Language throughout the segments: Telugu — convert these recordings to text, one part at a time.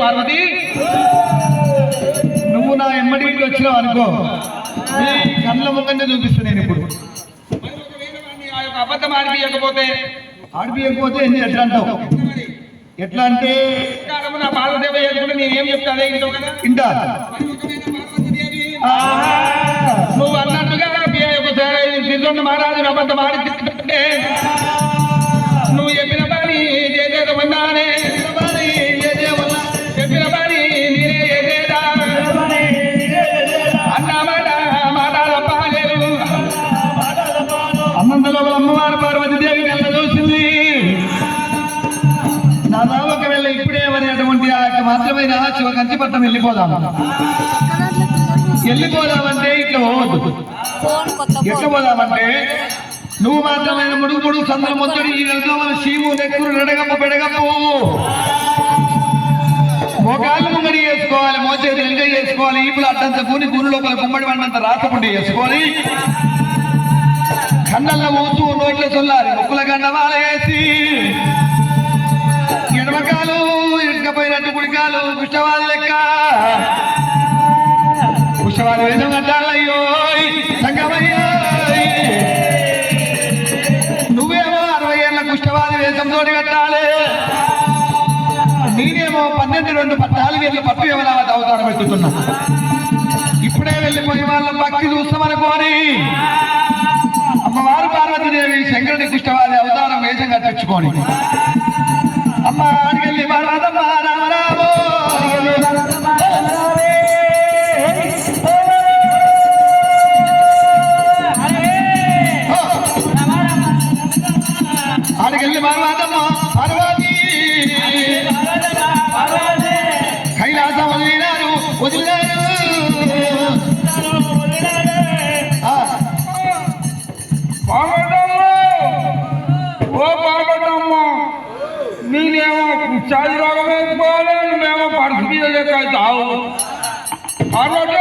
పార్వతి నువ్వు నా ఎమ్మడి ఇంటికి వచ్చినావు అనుకో, నీ కళ్ళ ముఖంగా చూపిస్తా నేను ఇప్పుడు. అబద్ధం ఆడిపియకపోతే ఎట్లా అంటావు? ఎట్లా అంటే నా పార్వదేవ నేనేం చెప్తా అదే ఇంటా. నువ్వు అన్నట్టుగా మహారాజు అబద్ధం ఆడితే నువ్వు చెప్పిన పని చేసేది ఉన్నానే, చెప్పిన పని నేనే చేసేదా అన్న మాట తప్పలేదు. అన్నంతలో అమ్మవారు పార్వతీదేవి కళ్ళ చూసింది. నా ఒకవేళ ఇప్పుడే అనేటువంటి ఆ యొక్క మాత్రమైన శివ కంచిపట్నం వెళ్ళిపోదామంటే ఇట్లా పోవద్దు. ఎట్లా పోదామంటే నువ్వు మాత్రమైన ముడుగుడు సందరం మొత్తడి శీము నెక్కురు నడగమ్మ పెడగమ్మ మోకాళ్ళు ముంగడి చేసుకోవాలి, మోచేతి ఎంజాయ్ చేసుకోవాలి, ఈపులు అడ్డంత కూని కూని లోపల గుమ్మడి వండంత రాతపుండి వేసుకొని కన్నల్ల ఊతూ నోట్ల చొల్లాలి, ముక్కుల గండవాల వేసి ఎడమకాలు ఇటుకపోయినట్టు కుడికాలు కుష్టవాళ్ళు లెక్క కుష్టవాళ్ళు వేదం కట్టాలయ్యో సంగమయ్యో. నువ్వేమో 60 ఏళ్ళ కుష్టవాది వేషంతో కట్టాలి, నేనేమో 12 14 ఏళ్ళు పట్టు ఎవరా అవతారం పెట్టుతున్నా. ఇప్పుడే వెళ్ళిపోయి వాళ్ళ భక్తి చూస్తామనుకోని అమ్మవారు పార్వతీదేవి శంకరుడి కుష్టవాది అవతారం వేషం కట్టించుకోని అమ్మ అడిగెళ్ళి రామరామో అడిగెళ్ళి మారవాదమ్మ పార్వతీ కైలాసం వదిలినారు ఓ పార్వతమ్మ, నేనేమో చాది రోగం వేసుకోవాలి, నువ్వేమో పరిస్థితి అవుతావు. పార్వతి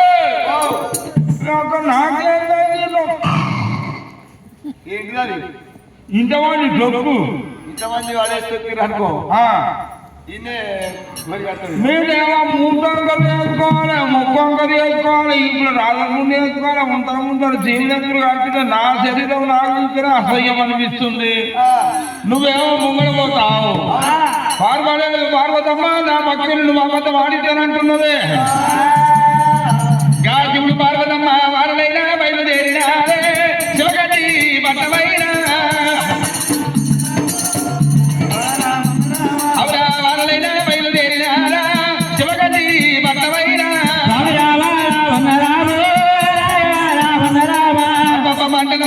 ఇంతమంది డొక్కు ఇంతమంది వాడేస్తారు అనుకో, మేమేమో మూటంకలు వేసుకోవాలి, ముక్కంకలు వేసుకోవాలి, ఇప్పుడు రాళ్ళ ముందు వేసుకోవాలి, ముందర జీవితలు కట్టితే నా శరీరం నాకు ఇక్కడ అసహ్యం అనిపిస్తుంది. నువ్వేమో ముంగడ పోతావు. పార్వతమ్మ నా పక్కన నువ్వు అబద్ధం ఆడితేనంటున్నదే. గాజుడు పార్వతమ్మ వారలైనా బయలుదేరినారే శివగతి బట్టమైనా అవురా వారలైనా బయలుదేరినారా శివగతి బట్టమైనా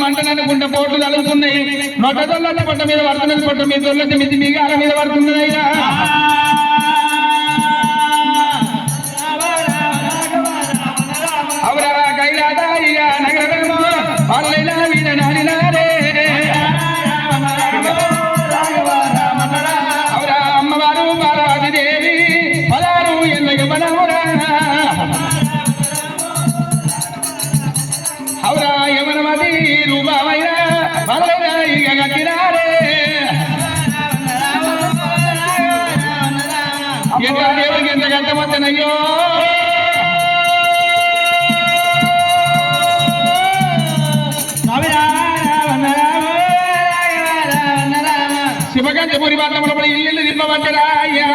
మంటనని గుండె పోట్లు తలుగుతున్నాయి. నొట్ట దొల్లటి పొట్ట మీద పడుతున్నది, పొట్ట మీద దొల్లటి మితి మీగాల మీద పడుతున్నదయ్యా. అవురా కైలాదాయిగా నగరమో వాళ్ళైనా వీర నాడినారే. అవురా అమ్మవారు పార్వతీదేవి పదారు ఎన్నగ బలమురా. అవురా యమనమది రూపమైన వాళ్ళైనా ఇక గట్టినారే. ఎంత దేవుడికి ఎంత గంటమద్దనయ్యో. శివగంజపురి పట్టణంలో ఇల్లు తిప్పబట్టరా అయ్యా.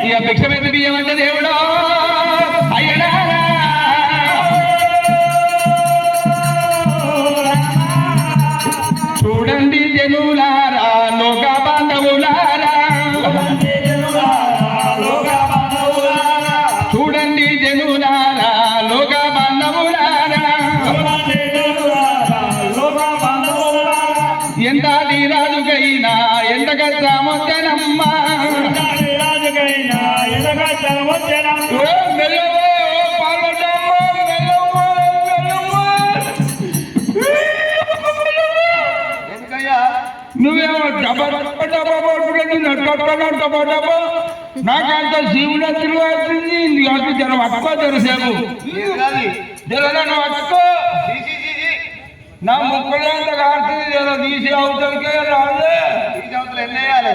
ఇక భిక్షమెత్తి బియ్యమంటే దేవుడు అయ్యడా. చూడండి జనులారా లోక బాంధవులారా, చూడండి జనులారా లోక బాంధవులారా, ఎంత రాజుకైనా ఎంత కష్టమొచ్చనమ్మా. నువ్వేమో డబ్బా నాకంత శివుడు తిరుగుతుంది. అటు జనం అక్కో తెరసేపు జరలను అక్కో నా ముక్కలు అంత కాడుతుంది ఏదో తీసి అవతలకే రాలే ఈ చదువులు ఎన్ని వేయాలి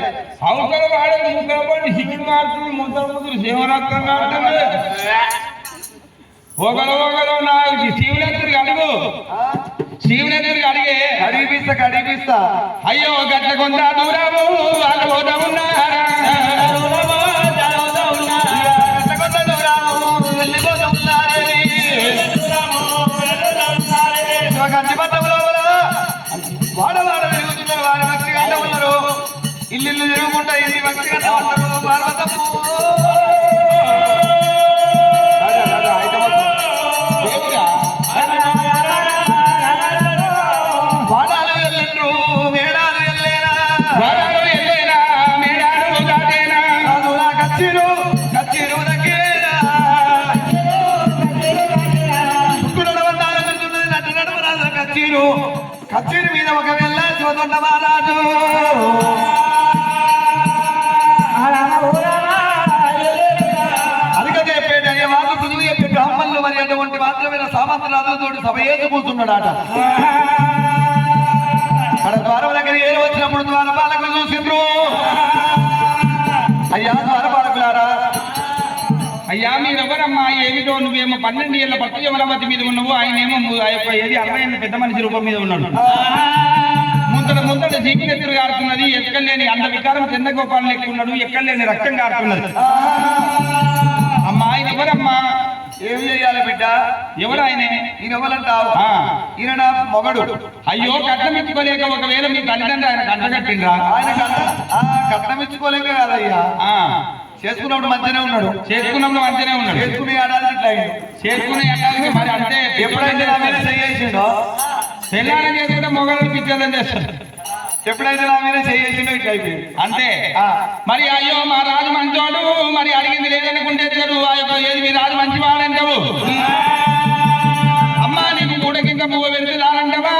అవతల వాడే ముక్కల పడి శివుడు కాడుతుంది ముద్దలు శివరక్తం కాడుతుంది ఒకరు నాకు శివునెత్తుడికి అడుగు శివునెత్తుడికి అడిగిపిస్తా అయ్యో గట్ల కొంత దూరము వాళ్ళు పోతా ఉన్నారా వాడవాడ తిరుగుతున్నారు వారి భక్తి గంట ఉన్నారు ఇల్లు తిరుగుకుంటా ఇల్లు భక్తి గంట ఉన్నారు వాడాలు వెళ్ళండ్రు మేడాలు వెళ్ళేనా కచ్చిరు దగ్గేనా నటు నడవరాజు కచ్చిరు మీద ఒక వెళ్ళ శివదొండ మహారాజు అధికపేట వాళ్ళు కుదురు చెప్పే బ్రాహ్మణులు మరి అటువంటి మాత్రమే సామంతరాజులతో సభ కూర్చున్నాడట మన ద్వారం దగ్గర ఏరు వచ్చినప్పుడు ద్వారపాలకులు చూసిండ్రు అయ్యా ద్వారపాలకులారా అయ్యా మీరెవరమ్మా ఏమిటో నువ్వేమో 12 ఏళ్ళ పట్టు యమరావతి మీద ఉన్నావు ఆయనేమో ఏది 60 ఏళ్ళ పెద్ద మనిషి రూపం మీద ఉన్నాడు ముందట జీవినెత్తురు కారుతున్నది ఎక్కలేని అంత వికారం చంద్రగోపాల్ లెక్కున్నాడు ఎక్కలేని రక్తం కారుతున్నది అమ్మా ఆయన ఎవరమ్మా ఏం చెయ్యాలి బిడ్డ ఎవరు ఆయనే ఈయన ఎవరంటావు ఈయన మొగడు అయ్యో కట్నం ఇచ్చుకోలేక ఒకవేళ మీ తల్లిదండ్రులు ఆయన కట్టగట్టిండ్రా ఆయన కట్నం ఇచ్చుకోలేక కాదయ్యా చేసుకున్నప్పుడు మంచిగానే ఉన్నాడు చేసుకున్నప్పుడు మంచిగానే ఉన్నాడు చేసుకునే ఏడాది ఇట్లా చేసుకునే ఏడాదికి మరి అంటే ఎప్పుడైతే నా మీద చేసిండో పెళ్ళాన్ని చేసుకుంటే మొగలు పిచ్చలని చేస్తాడు ఎప్పుడైతే నా మీద చేసిండో ఇట్లా అయిపోయింది అంతే మరి అయ్యో మా రాజు మంచోడు మరి అడిగింది లేదనుకుంటే ఆ యొక్క ఏది మీ రాజు మంచివాడంటావు అమ్మా నీకు కూడా ఇంకా పువ్వు వెళ్తే రానంటావా